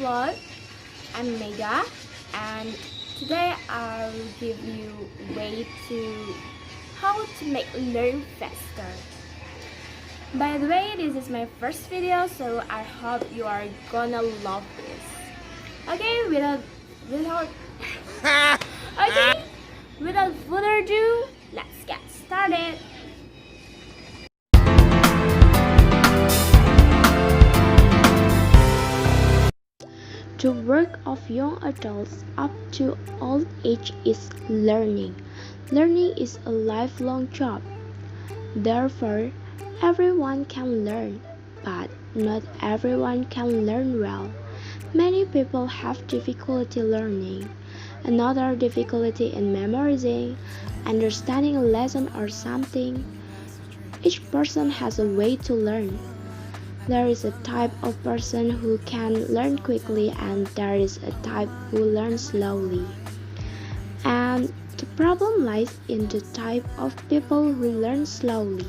everyone, I'm Mega, and today I'll give you way to how to make learn faster. By the way, this is my first video, so I hope you are gonna love this. Okay, without okay, without further ado, let's get started. The work of young adults up to old age is learning. Learning is a lifelong job. Therefore, everyone can learn, but not everyone can learn well. Many people have difficulty learning. Another difficulty in memorizing, understanding a lesson or something. Each person has a way to learn. There is a type of person who can learn quickly and there is a type who learns slowly. And the problem lies in the type of people who learn slowly.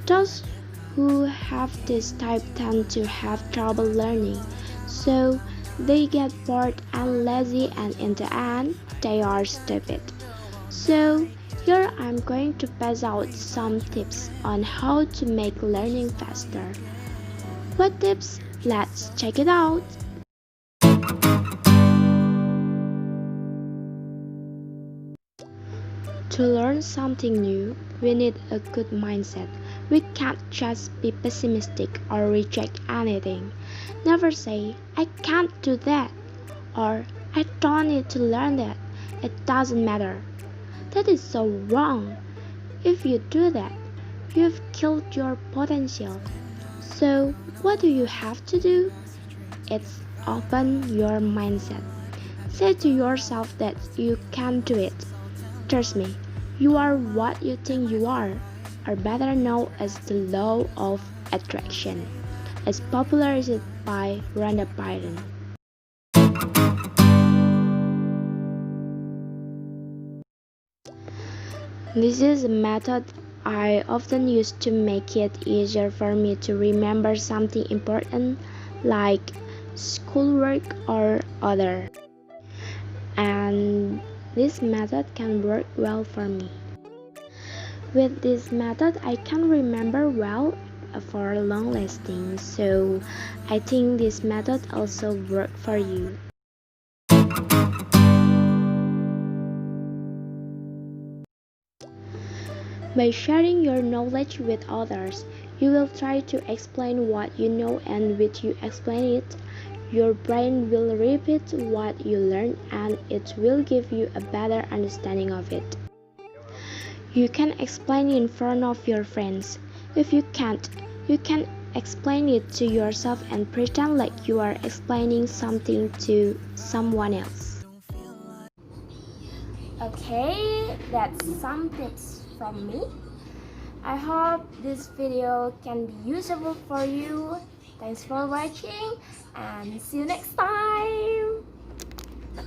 Those who have this type tend to have trouble learning, so they get bored and lazy, and in the end, they are stupid. So here I'm going to pass out some tips on how to make learning faster. What tips? Let's check it out! To learn something new, we need a good mindset. We can't just be pessimistic or reject anything. Never say, I can't do that, or I don't need to learn that. It doesn't matter. That is so wrong. If you do that, you've killed your potential. So, what do you have to do? It's open your mindset. Say to yourself that you can do it. Trust me, you are what you think you are, or better known as the law of attraction, as popularized by Rhonda Byrne. This is a method I often use to make it easier for me to remember something important like schoolwork or other. And this method can work well for me. With this method, I can remember well for long lasting, so I think this method also works for you. By sharing your knowledge with others, you will try to explain what you know, and with you explain it, your brain will repeat what you learned and it will give you a better understanding of it. You can explain in front of your friends. If you can't, you can explain it to yourself and pretend like you are explaining something to someone else. Okay, that's some tips from me. I hope this video can be useful for you. Thanks for watching and see you next time.